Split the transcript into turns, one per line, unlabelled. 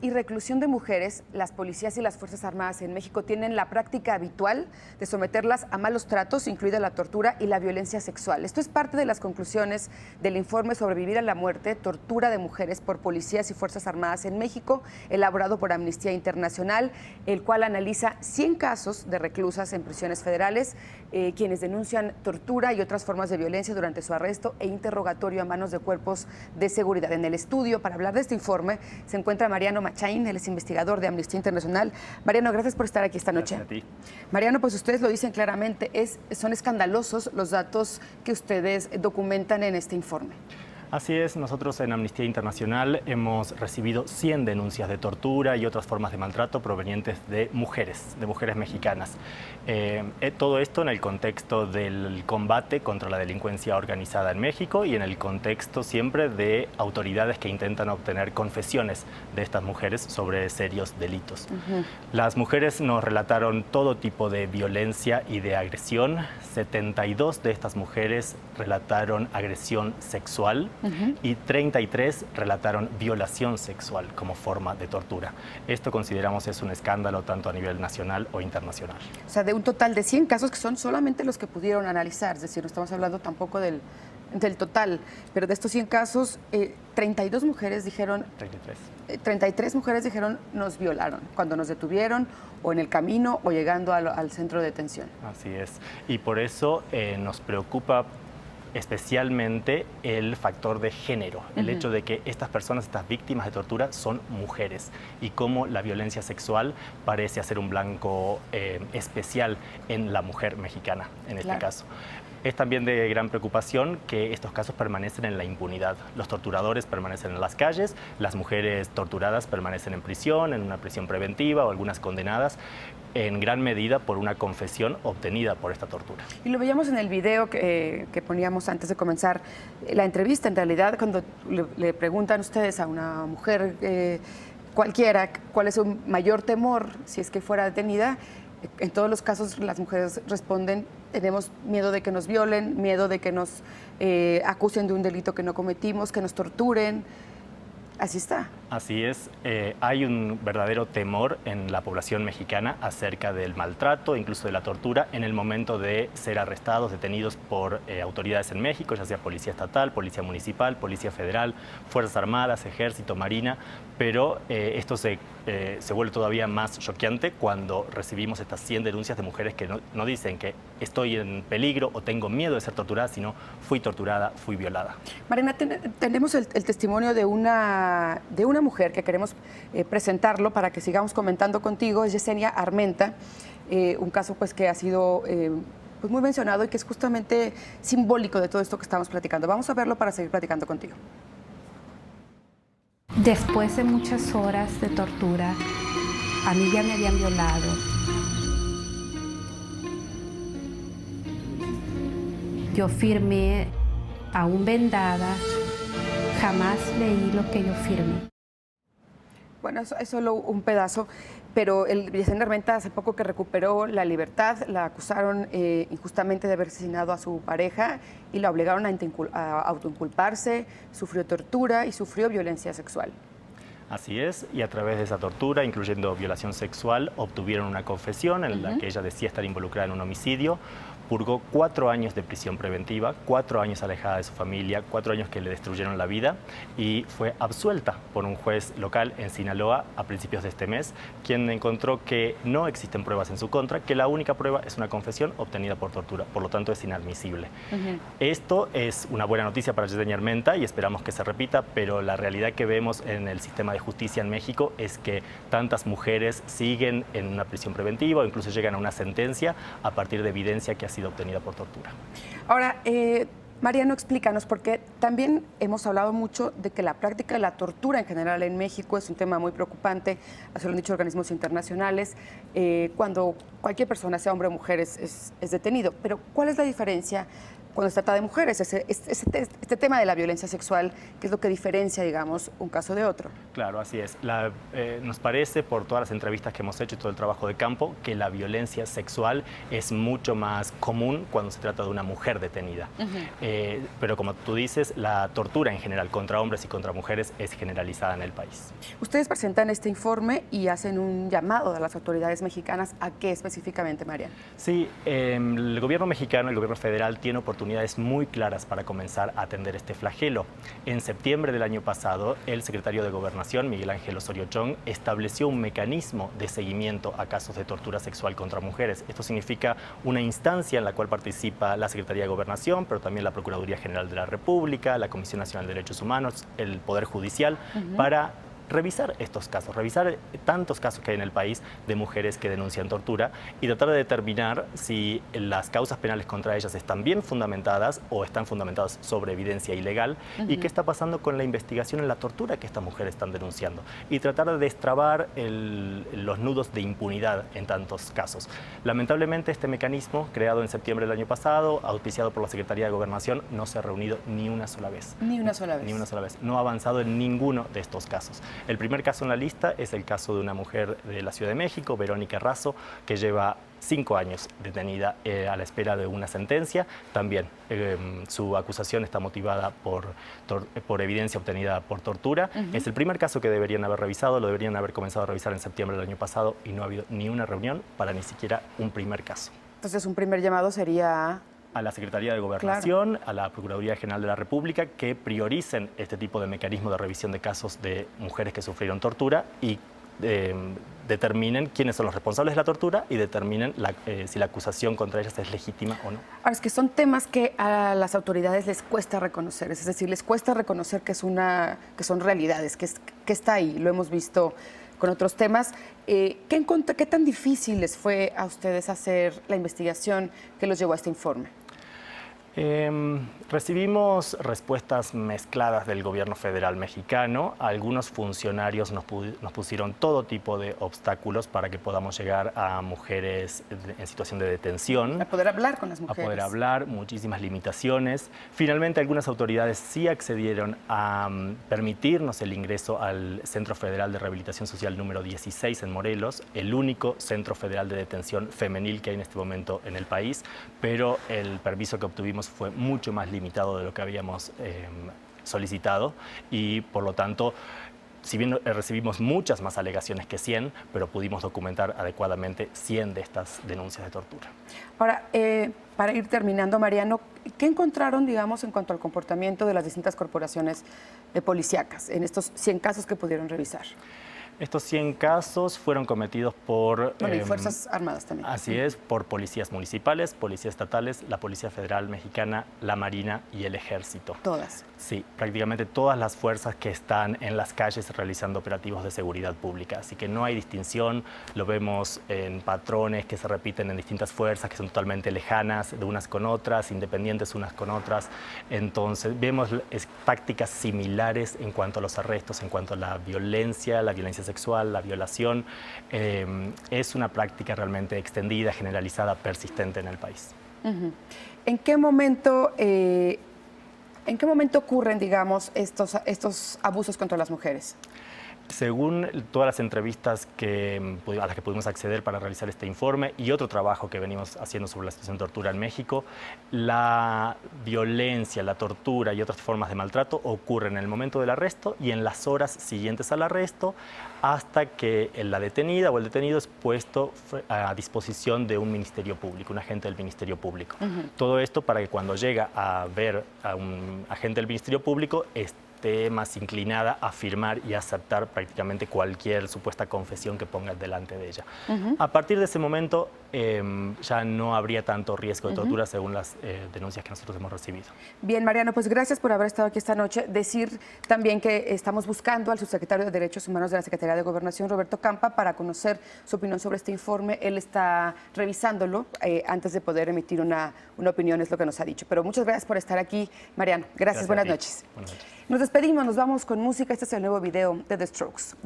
y reclusión de mujeres, las policías y las Fuerzas Armadas en México tienen la práctica habitual de someterlas a malos tratos, incluida la tortura y la violencia sexual. Esto es parte de las conclusiones del informe Sobrevivir a la muerte, tortura de mujeres por policías y Fuerzas Armadas en México, elaborado por Amnistía Internacional, el cual analiza 100 casos de reclusas en prisiones federales, quienes denuncian tortura y otras formas de violencia durante su arresto e interrogatorio a manos de cuerpos de seguridad. En el estudio, para hablar de este informe, se encuentra Mariano Machain, él es investigador de Amnistía Internacional. Mariano, gracias por estar aquí esta noche.
Gracias a ti.
Mariano, pues ustedes lo dicen claramente, son escandalosos los datos que ustedes documentan en este informe.
Así es, nosotros en Amnistía Internacional hemos recibido 100 denuncias de tortura y otras formas de maltrato provenientes de mujeres mexicanas. Todo esto en el contexto del combate contra la delincuencia organizada en México y en el contexto siempre de autoridades que intentan obtener confesiones de estas mujeres sobre serios delitos. Las mujeres nos relataron todo tipo de violencia y de agresión. 72 de estas mujeres relataron agresión sexual. Y 33 relataron violación sexual como forma de tortura. Esto consideramos es un escándalo tanto a nivel nacional o internacional.
O sea, de un total de 100 casos que son solamente los que pudieron analizar, es decir, no estamos hablando tampoco del total, pero de estos 100 casos, 32 mujeres dijeron... 33 mujeres dijeron nos violaron cuando nos detuvieron o en el camino o llegando al centro de detención.
Así es, y por eso nos preocupa especialmente el factor de género, el hecho de que estas personas, estas víctimas de tortura son mujeres y cómo la violencia sexual parece hacer un blanco especial en la mujer mexicana en este caso. Es también de gran preocupación que estos casos permanecen en la impunidad. Los torturadores permanecen en las calles, las mujeres torturadas permanecen en prisión, en una prisión preventiva o algunas condenadas en gran medida por una confesión obtenida por esta tortura.
Y lo veíamos en el video que poníamos antes de comenzar la entrevista. En realidad, cuando le preguntan ustedes a una mujer cualquiera cuál es su mayor temor si es que fuera detenida, en todos los casos las mujeres responden: tenemos miedo de que nos violen, miedo de que nos acusen de un delito que no cometimos, que nos torturen. Así está.
Así es. Hay un verdadero temor en la población mexicana acerca del maltrato, incluso de la tortura, en el momento de ser arrestados, detenidos por autoridades en México, ya sea Policía Estatal, Policía Municipal, Policía Federal, Fuerzas Armadas, Ejército, Marina, pero esto se vuelve todavía más choqueante cuando recibimos estas 100 denuncias de mujeres que no dicen que estoy en peligro o tengo miedo de ser torturada, sino fui torturada, fui violada.
Mariana, tenemos el testimonio de una mujer que queremos presentarlo para que sigamos comentando contigo. Es Yesenia Armenta, un caso pues que ha sido pues muy mencionado y que es justamente simbólico de todo esto que estamos platicando. Vamos a verlo para seguir platicando contigo.
Después de muchas horas de tortura, a mí ya me habían violado. Yo firmé aún vendada, jamás leí lo que yo firmé.
Bueno, es solo un pedazo, pero el Yesenia Armenta hace poco que recuperó la libertad, la acusaron injustamente de haber asesinado a su pareja y la obligaron a autoinculparse, sufrió tortura y sufrió violencia sexual.
Así es, y a través de esa tortura, incluyendo violación sexual, obtuvieron una confesión en la que ella decía estar involucrada en un homicidio. Purgó 4 años de prisión preventiva, 4 años alejada de su familia, 4 años que le destruyeron la vida y fue absuelta por un juez local en Sinaloa a principios de este mes, quien encontró que no existen pruebas en su contra, que la única prueba es una confesión obtenida por tortura, por lo tanto es inadmisible. Esto es una buena noticia para Yesenia Armenta y esperamos que se repita, pero la realidad que vemos en el sistema de justicia en México es que tantas mujeres siguen en una prisión preventiva o incluso llegan a una sentencia a partir de evidencia que ha sido obtenida por tortura.
Ahora, Mariano, explícanos, porque también hemos hablado mucho de que la práctica de la tortura en general en México es un tema muy preocupante, así lo han dicho organismos internacionales, cuando cualquier persona, sea hombre o mujer, es detenido. Pero, ¿cuál es la diferencia cuando se trata de mujeres, este tema de la violencia sexual, que es lo que diferencia, digamos, un caso de otro.
Claro, así es. Nos parece, por todas las entrevistas que hemos hecho y todo el trabajo de campo, que la violencia sexual es mucho más común cuando se trata de una mujer detenida. Pero como tú dices, la tortura en general contra hombres y contra mujeres es generalizada en el país.
Ustedes presentan este informe y hacen un llamado a las autoridades mexicanas. ¿A qué específicamente, Mariana?
Sí, el gobierno mexicano, el gobierno federal, tiene oportunidades muy claras para comenzar a atender este flagelo. En septiembre del año pasado, el secretario de Gobernación, Miguel Ángel Osorio Chong, estableció un mecanismo de seguimiento a casos de tortura sexual contra mujeres. Esto significa una instancia en la cual participa la Secretaría de Gobernación, pero también la Procuraduría General de la República, la Comisión Nacional de Derechos Humanos, el Poder Judicial, para revisar estos casos, revisar tantos casos que hay en el país de mujeres que denuncian tortura y tratar de determinar si las causas penales contra ellas están bien fundamentadas o están fundamentadas sobre evidencia ilegal y qué está pasando con la investigación en la tortura que estas mujeres están denunciando y tratar de destrabar los nudos de impunidad en tantos casos. Lamentablemente este mecanismo, creado en septiembre del año pasado, auspiciado por la Secretaría de Gobernación, no se ha reunido ni una sola vez.
Ni una sola vez.
Ni una sola vez. No ha avanzado en ninguno de estos casos. El primer caso en la lista es el caso de una mujer de la Ciudad de México, Verónica Razo, que lleva 5 años detenida a la espera de una sentencia. También su acusación está motivada por evidencia obtenida por tortura. Es el primer caso que deberían haber revisado, lo deberían haber comenzado a revisar en septiembre del año pasado y no ha habido ni una reunión para ni siquiera un primer caso.
Entonces, un primer llamado sería
a la Secretaría de Gobernación, a la Procuraduría General de la República, que prioricen este tipo de mecanismo de revisión de casos de mujeres que sufrieron tortura y determinen quiénes son los responsables de la tortura y determinen si la acusación contra ellas es legítima o no.
Ahora, es que son temas que a las autoridades les cuesta reconocer, es decir, les cuesta reconocer que son realidades, que está ahí, lo hemos visto con otros temas. ¿Qué tan difícil les fue a ustedes hacer la investigación que los llevó a este informe?
Recibimos respuestas mezcladas del gobierno federal mexicano. Algunos funcionarios nos pusieron todo tipo de obstáculos para que podamos llegar a mujeres en situación de detención.
A poder hablar con las mujeres.
A poder hablar, muchísimas limitaciones. Finalmente, algunas autoridades sí accedieron a permitirnos el ingreso al Centro Federal de Rehabilitación Social número 16 en Morelos, el único centro federal de detención femenil que hay en este momento en el país, pero el permiso que obtuvimos fue mucho más limitado de lo que habíamos solicitado y por lo tanto, si bien recibimos muchas más alegaciones que 100, pero pudimos documentar adecuadamente 100 de estas denuncias de tortura.
Ahora, para ir terminando, Mariano, ¿qué encontraron, digamos, en cuanto al comportamiento de las distintas corporaciones policíacas en estos 100 casos que pudieron revisar?
Estos 100 casos fueron cometidos por...
Bueno, y Fuerzas Armadas también.
Así es, por policías municipales, policías estatales, la Policía Federal Mexicana, la Marina y el Ejército.
¿Todas?
Sí, prácticamente todas las fuerzas que están en las calles realizando operativos de seguridad pública. Así que no hay distinción, lo vemos en patrones que se repiten en distintas fuerzas, que son totalmente lejanas de unas con otras, independientes unas con otras. Entonces, vemos tácticas similares en cuanto a los arrestos, en cuanto a la violencia sexual, la violación. Es una práctica realmente extendida, generalizada, persistente en el país.
¿En qué momento ocurren, digamos, estos abusos contra las mujeres?
Según todas las entrevistas a las que pudimos acceder para realizar este informe y otro trabajo que venimos haciendo sobre la situación de tortura en México, la violencia, la tortura y otras formas de maltrato ocurren en el momento del arresto y en las horas siguientes al arresto hasta que la detenida o el detenido es puesto a disposición de un ministerio público, un agente del Ministerio Público. Todo esto para que cuando llega a ver a un agente del Ministerio Público esté más inclinada a firmar y aceptar prácticamente cualquier supuesta confesión que ponga delante de ella. A partir de ese momento ya no habría tanto riesgo de tortura según las denuncias que nosotros hemos recibido.
Bien, Mariano, pues gracias por haber estado aquí esta noche. Decir también que estamos buscando al subsecretario de Derechos Humanos de la Secretaría de Gobernación, Roberto Campa, para conocer su opinión sobre este informe. Él está revisándolo antes de poder emitir una opinión, es lo que nos ha dicho. Pero muchas gracias por estar aquí, Mariano. Gracias, buenas noches.
Buenas noches.
Nos despedimos, nos vamos con música. Este es el nuevo video de The Strokes.